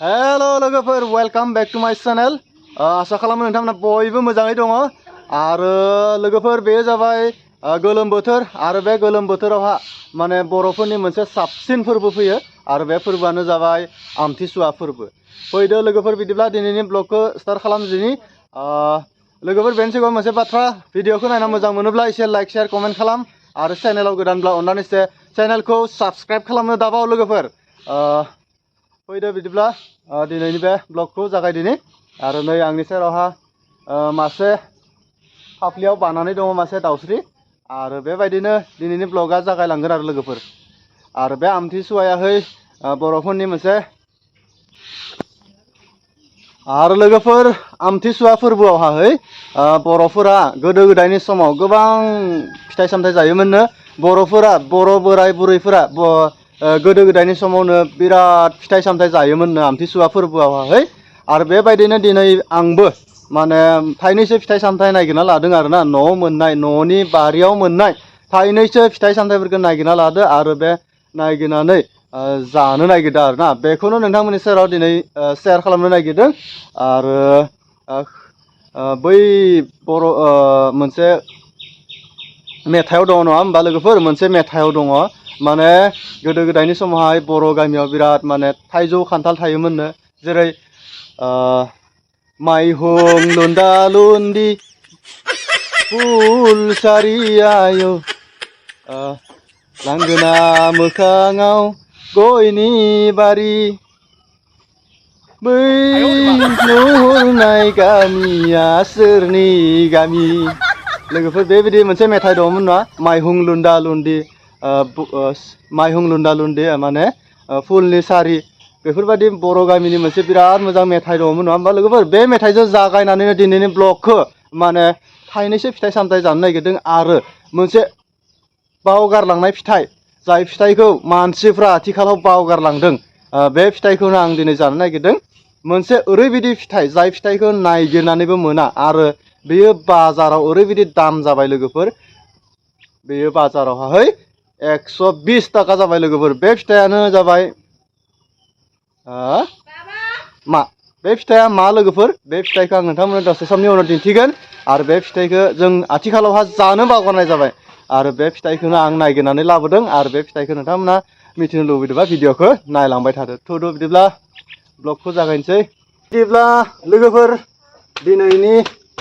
Hello लोगोफोर welcome back to माय channel आशा खालामो नोंथांमोना बयबो मोजाङै दङ आरो लोगोफोर बे जाबाय गोलोम बोथोर आरो बे गोलोम बोथोरावहा माने बर'फोरनि मोनसे साबसिन फोरबो फैयो आरो बे फोरबोआनो जाबाय आमथिसुवा फोरबो फैदो लोगोफोर बिदिब्ला दिनैनि ब्लगखौ स्टार्ट खालामदिनि लोगोफोर बेनि सिगाङाव मोनसे बाथ्रा भिडिअखौ नायना मोजां मोनोब्ला एसे लाइक शेयार कमेन्ट खालाम आरो चेनेलाव गोदानब्ला अननानै एसे चेनेलखौ साबस्क्राइब खालामनो दाबाव लोगोफोर फैदो बिदिब्ला दिनैनि बे ब्लगखौ जागायदिनि आरो नै आंनि सेरावहा मासे फाफ्लियाव बानानै दङ मासे दाउस्रि आरो बेबायदिनो दिनैनि ब्लगा जागायलांगोन आरो लोगोफोर आरो बे आमथिसुवायाहै बर'फोरनि मोनसे आरो लोगोफोर आमथिसुवा फोरबोआवहाय बर'फोरा गोदो गोदायनि समाव गोबां फिथाइ सामथाइ जायोमोननो बर'फोरा बर' बोराय बुरैफोरा गोदो गोदायनि समावनो बिराद फिथाइ सामथाइ जायोमोननो आमथिसुवा फोरबोआवहाय आरो बेबायदिनो दिनै आंबो माने थाइनैसो फिथाइ सामथाइ नागिरना लादों आरोना न'आव मोननाय न'नि बारियाव मोननाय थाइनैसो फिथाइ सामथाइफोरखौ नागिरना लादो आरो बे नागिरनानै जानो नागिरदों आरोना बेखौनो नोंथांमोननि सेराव दिनै शेयार खालामनो नागिरदों आरो बै बर' मोनसे मेथाइआव दङ नङा होमबा लोगोफोर मोनसे मेथाइआव दङ माने गोदो गोदायनि समावहाय बर' गामियाव बिराद माने थाइजौ खान्थाल थायोमोननो जेरै माइहुं लुन्दा लुन्दि फुल सारियाय लांगोना मोखाङाव गयनि बारि बै नुहुरनाय गामिया सोरनि गामि लोगोफोर बेबायदि मोनसे मेथाइ दङमोन ना माइहुं लुन्दा लुन्दि माइहुं लुन्दा लुन्दि माने फुलनि सारि बेफोरबायदि बर' गामिनि मोनसे बिराद मोजां मेथाइ दङमोन नङा होमबा लोगोफोर बे मेथाइजों जागायनानैनो दिनैनि ब्लगखौ माने थाइनैसो फिथाइ सामथाइ जानो नागिरदों आरो मोनसे बावगारलांनाय फिथाइ जाय फिथाइखौ मानसिफ्रा आथिखालाव बावगारलांदों बे फिथाइखौनो आं दिनै जानो नागिरदों मोनसे ओरैबायदि फिथाइ जाय फिथाइखौ नागिरनानैबो मोना आरो बेयो बाजाराव ओरैबायदि दाम जाबाय लोगोफोर बेयो बाजारावहाय 120 थाखा जाबाय लोगोफोर बे फिथाइयानो जाबाय मा बे फिथाइया मा लोगोफोर बे फिथाइखौ आं नोंथांमोननो दसे समनि उनाव दिन्थिगोन आरो बे फिथाइखौ जों आथिखालावहा जानो बावगारनाय जाबाय आरो बे फिथाइखौनो आं नागिरनानै लाबोदों आरो बे फिथाइखौ नोंथांमोना मिथिनो लुबैदोंबा भिडिअखौ नायलांबाय थादो थुदो बिदिब्ला ब्लगखौ जागायनोसै बिदिब्ला लोगोफोर दिनैनि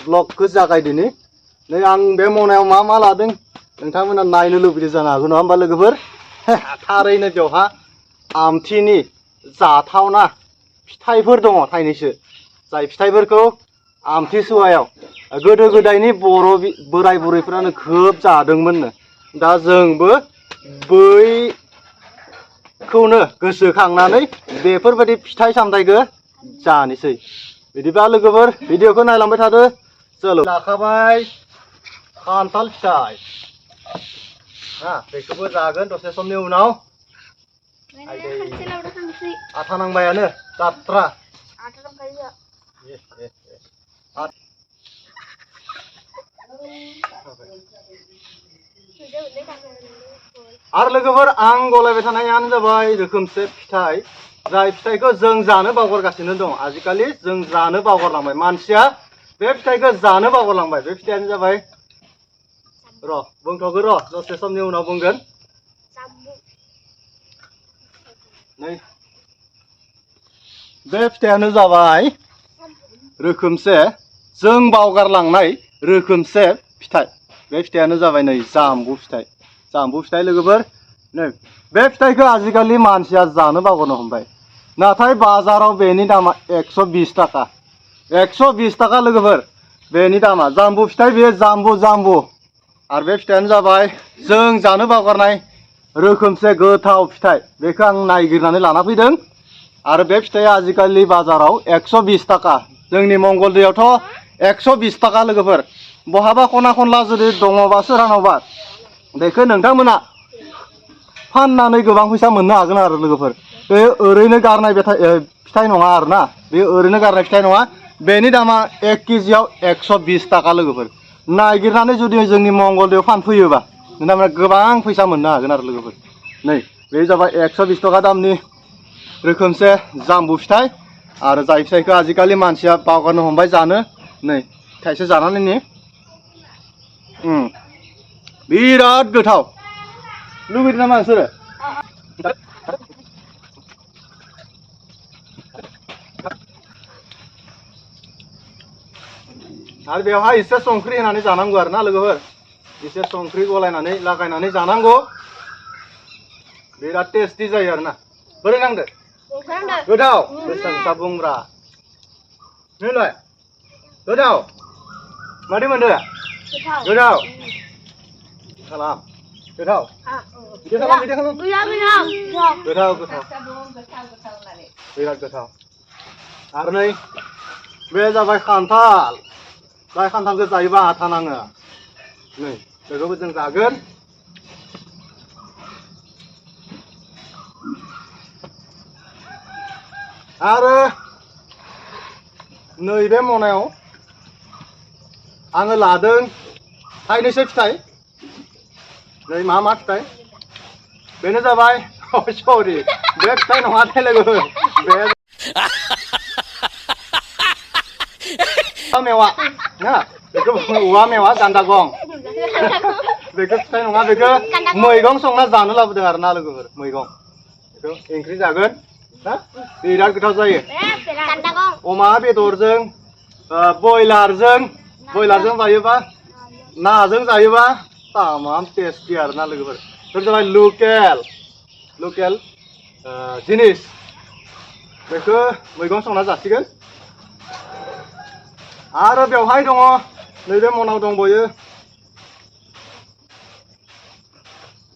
ब्लगखौ जागायदिनि नै आं बे मनायाव मा मा लादों नोंथांमोना नायनो लुबैदों जानो हागौ नङा होमबा लोगोफोर थारैनो बेवहा आमथिनि जाथावना फिथाइफोर दङ थाइनैसो जाय फिथाइफोरखौ आमथिसुवायाव गोदो गोदायनि बर' बोराय बुरैफ्रानो खोब जादोंमोननो दा जोंबो बैखौनो गोसोखांनानै बेफोरबायदि फिथाइ सामथाइखौ जानोसै बिदिबा लोगोफोर भिडिअखौ नायलांबाय थादो चलो जाखाबाय खान्थाल फिथाइ बेखौबो जागोन दसे समनि उनाव आथा नांबायानो जात्रा आरो लोगोफोर आं गलायबाय थानायानो जाबाय रोखोमसे फिथाइ जाय फिथाइखौ जों जानो बावगारगासिनो दं आजिखालि जों जानो बावगारलांबाय मानसिया बे फिथाइखौ जानो बावगारलांबाय बे फिथाइयानो जाबाय र' बुंथ'गोन र' दसे समनि उनाव बुंगोन नै बे फिथाइयानो जाबाय रोखोमसे जों बावगारलांनाय रोखोमसे फिथाइ बे फिथाइयानो जाबाय नै जामबु फिथाइ लोगोफोर नै बे फिथाइखौ आजिखालि मानसिया जानो बावगारनो हमबाय नाथाय बाजाराव बेनि दामा 120 थाखा 120 थाखा लोगोफोर बेनि दामा जामबु फिथाइ बेयो जामबु आरो बे फिथाइयानो जाबाय जों जानो बावगारनाय रोखोमसे गोथाव फिथाइ बेखौ आं नागिरनानै लाना फैदों आरो बे फिथाइया आजिखालि बाजाराव 120 थाखा जोंनि मंगलदैयावथ' 120 थाखा लोगोफोर बहाबा खना खनला जुदि दङबा सोरहानावबा बेखौ नोंथांमोना फाननानै गोबां फैसा मोननो हागोन आरो लोगोफोर बे ओरैनो गारनाय फिथाइ नङा आरोना बे ओरैनो गारनाय फिथाइ नङा बेनि दामा 1 केजियाव 120 थाखा लोगोफोर नागिरनानै जुदि जोंनि मंगलदैयाव फानफैयोबा नोंथांमोना गोबां फैसा मोननो हागोन आरो लोगोफोर नै बे जाबाय 120 थाखा दामनि रोखोमसे जामबु फिथाइ आरो जाय फिथाइखौ आजिखालि मानसिया बावगारनो हमबाय जानो नै थाइसे जानानै नि बिराद गोथाव लुबैदों नामा नोंसोरो आरो बेवहाय एसे संख्रि होनानै जानांगौ आरो ना लोगोफोर एसे संख्रि गलायनानै लागायनानै जानांगौ बिराद टेस्टि जायो आरो ना बोरै नांदो गोथाव बेसेबां खोथा बुंब्रा नोंलाय गोथाव मादै मोनदो गोथाव खालाम गोथाव बिदि खालाम गोथाव बिराद गोथाव आरो नै बे जाबाय खान्थाल जाय खान्थालखौ जायोबा आथा नाङो नै बेखौबो जों जागोन आरो नैबे मनायाव आङो लादों थाइनैसो फिथाइ नै मा फिथाइ बेनो जाबाय सरि बे फिथाइ नङा दे लोगो बे मेवा ना बेखौ औवा मेवा गान्दा गं बेखौ फिथाइ नङा बेखौ मैगं संना जानो लाबोदों आरो ना लोगोफोर मैगं बेखौ ओंख्रि जागोन ना बिराद गोथाव जायो अमा बेदरजों बयलारजों जायोबा नाजों जायोबा तामाम टेस्टि आरो ना लोगोफोर बेफोर जाबाय लकेल जिनिस बेखौ मैगं संना जासिगोन आरो बेवहाय दङ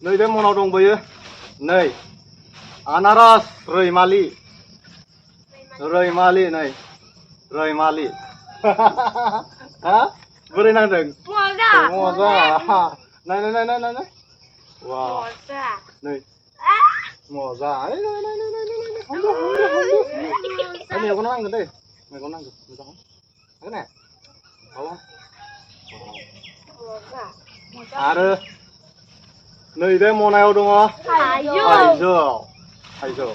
नैबे मनाव दंबोयो नै आनारस रैमालि नै रैमालि हा बोरै नांदों मजा नाय वाव नै मजा मेगन नांगोन दै मेगन नांगौ मोजां हागोन आरो नैबे मनायाव दङ थाइजौ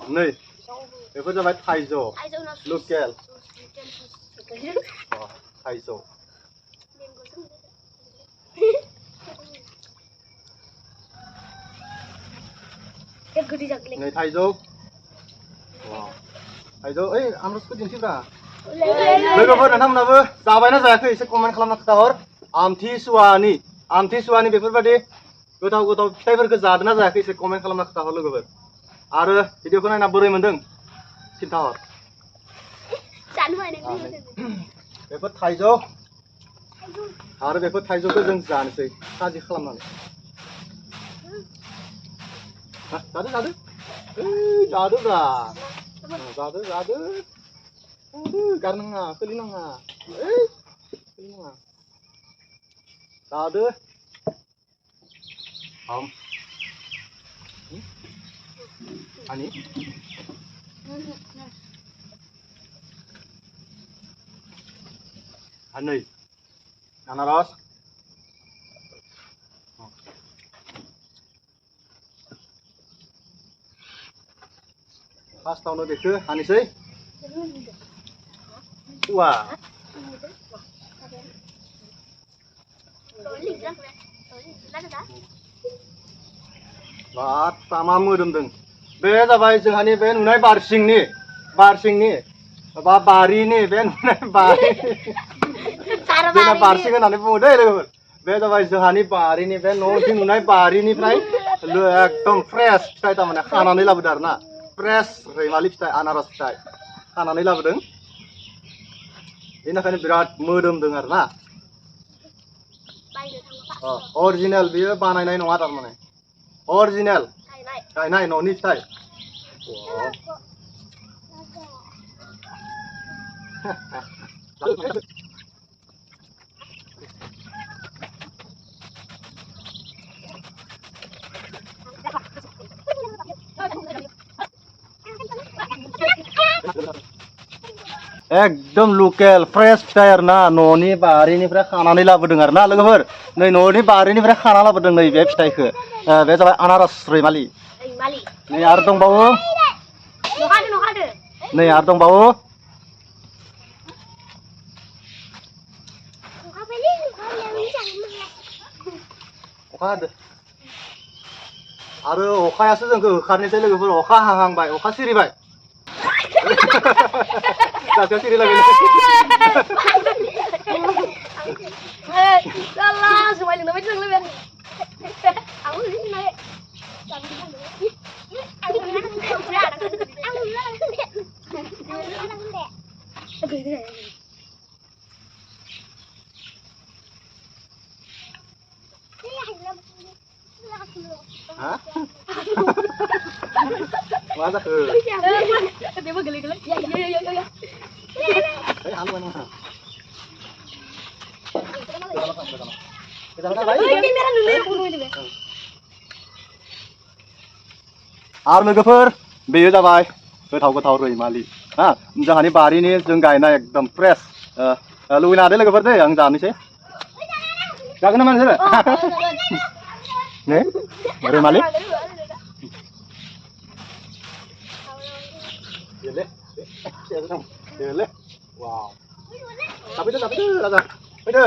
नै बेफोर जाबाय थाइजौ लकेल थाइजौ नै थाइजौ ओइ आमरसखौ दिन्थिब्रा लोगोफोर नोंथांमोनाबो जाबायना जायाखै एसे कमेन्ट खालामना खोन्थाहर आमथिसुवानि बेफोरबायदि गोथाव फिथाइफोरखौ जादोंना जायाखै एसे कमेन्ट खालामना खोन्थाहर लोगोफोर आरो भिडिअखौ नायना बोरै मोनदों खिन्थाहर बेफोर थाइजौ आरो बेफोर थाइजौखौ जों जानोसै खाजि खालामनानै जादोब्रा जादो गारनाङा खोलिनाङा जादो ani anai anaras फार्स्टआवनो बेखौ हानोसै wah बात तामा मोदोमदों बे जाबाय जोंहानि बे नुनाय बारसिंनि बा बारिनि बे नुनाय बारि जोंना बारसिं होननानै बुङो दै लोगोफोर बे जाबाय जोंहानि बारिनि बे न'थिं नुनाय बारिनिफ्राय एकदम फ्रेश फिथाइ तारमाने खानानै लाबोदों आरो ना फ्रेश रैमालि फिथाइ आनारस फिथाइ खानानै लाबोदों बेनि थाखायनो बिराद मोदोमदों आरो ना अरिजिनेल बेयो बानायनाय नङा तारमाने अरिजिनेल गायनाय न'नि फिथाइ एकदम लकेल फ्रेश फिथाइ आरो ना न'नि बारिनिफ्राय खानानै लाबोदों आरो ना लोगोफोर नै न'नि बारिनिफ्राय खाना लाबोदों नै बे फिथाइखौ बे जाबाय आनारस रैमालि नै आरो दंबावो नै आरो दंबावो अखा हादो आरो अखायासो जोंखौ होखारनोसै लोगोफोर अखा हाहांबाय अखा सिरिबाय सासेया सिरिलायबाय Salah, semua itu namanya jangan lebih. Aku di sini. Hah? Masa ke? Dia mau geli-geli. Ya. Anu mana? आरो लोगोफोर बेयो जाबाय गोथाव गोथाव रैमालि हा जोंहानि बारिनि जों गायनाय एकदम फ्रेश लुबैनो हादो लोगोफोर दै आं जानोसै जागोन नामा नोंसोरो ने रैमालि wow tapi raza fide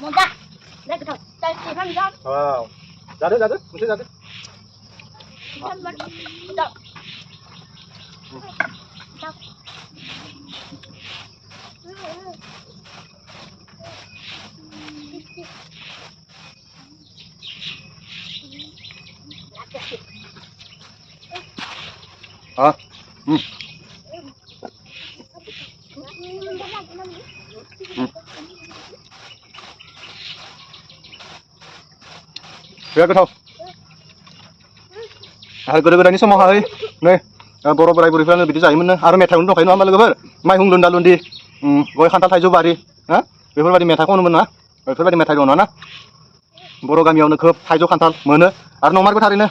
Mudah. Lihat kita. Cari kan bisa. wow jatuh mesti jatuh biar goथाव आरो गोदो गोदायनि समावहाय नै बर' बोराय बुरैफ्रानो बिदि जायोमोननो आरो मेथाइखौनो दंखायो नङा होमबा लोगोफोर माइहुं लुन्दा लुन्दि गय खान्थाल थाइजौ बारि हा बेफोरबायदि मेथाइखौ होनोमोन ना बेफोरबायदि मेथाइ दङ ना बर' गामियावनो खोब थाइजौ खान्थाल मोनो आरो नंमारगौ थारैनो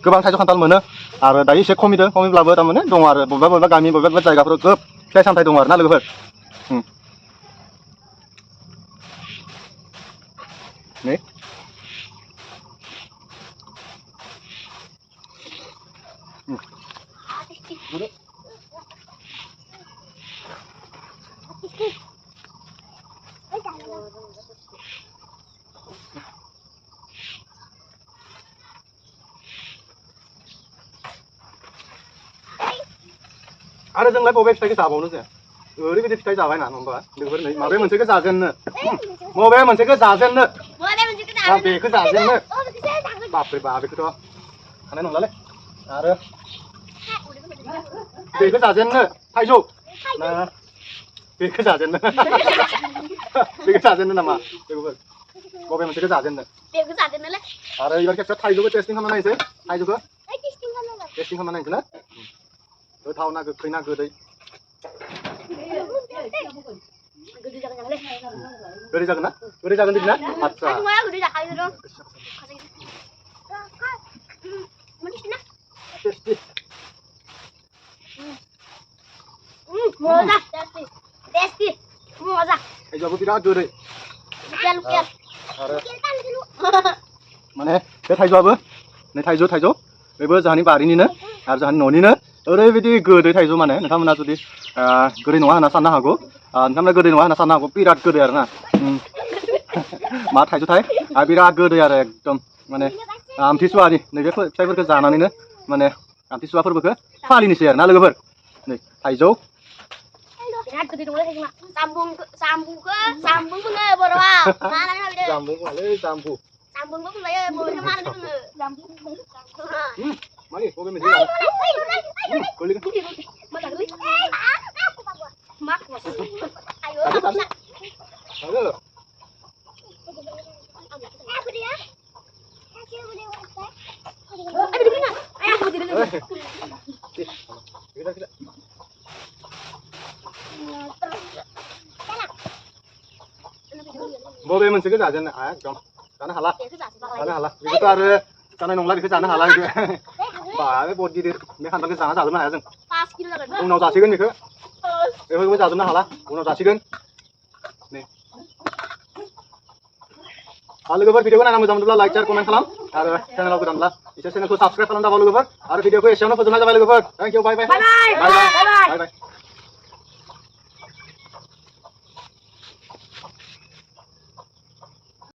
गोबां थाइजौ खान्थाल मोनो आरो दायो एसे खमिब्लाबो थारमाने दङ आरो बबेबा गामि बबेबा जायगाफोराव खोब फिथाइ सामथाइ दङ आरो ना लोगोफोर नै आरो जोंलाय बबे फिथाइखौ जाबावनो जों ओरैबायदि फिथाइ जाबाय ना होमबा लोगोफोर नै माबे मोनसेखौ जाजेननो बबे मोनसेखौ जाजेननो बेखौ जाजेननो बापरे बाप बेखौथ' हानाय नंलालै आरो बेखौ जाजेननो थाइजौ ना बेखौ जाजेननो बेखौ जाजेननो नामा लोगोफोर बबे मोनसेखौ जाजेननो बेखौ जाजेननोलै आरो एबार खेबसे थाइजौखौ टेस्टिं खालामना नायनोसै थाइजौखौ टेस्टिं खालामना नायनोसै ना गोथाव ना गोखै ना गोदै गोदै जागोन ना गोदै जागोन बिदिना आतसा टेस्टि थाइजौआबो बिराद गोदै आरो माने बे थाइजौआबो नै थाइजौ बेबो जोंहानि बारिनिनो आरो जोंहानि न'निनो ओरैबायदि गोदै थाइजौ माने नोंथांमोना जुदि गोदै नङा होनना साननो हागौ नोंथांमोना गोदै नङा होनना साननो हागौ बिराद गोदै आरो ना मा थाइजौथाय बिराद गोदै आरो एकदम माने आमथिसुवानि नैबे फिथाइफोरखौ जानानैनो माने आमथिसुवा फोरबोखौ फालिनोसै आरो ना लोगोफोर नै थाइजौ बिराद गोदै दंलै थाइजौआ जामबुं बुङो बर'आव जामबुं बुङालै जामबु जामबुंबो बुंलायो बर'आव मा होनो जामबुं मानि बबे मोनसे बबे मोनसेखौ जाजेननो एकदम जानो हाला बेखौथ' आरो जानाय नंला बेखौ जानो हाला बेखौ बा बहुत गिदिर बे खान्थालखौ जाजोबनो हाया जों उनाव जासिगोन बेखौबो जाजोबनो हाला उनाव जासिगोन नै लोगोफोर भिडिअखौ नायना मोजां मोनोब्ला लाइक शेयार कमेन्ट खालाम आरो चेनेलाव गोदानब्ला इसोर चेनेलखौ साबस्क्राइब खालामना दाबाव लोगोफोर आरो भिडिअखौ एसेयावनो फोजोबनाय जाबाय लोगोफोर thank you bye bye bye bye bye bye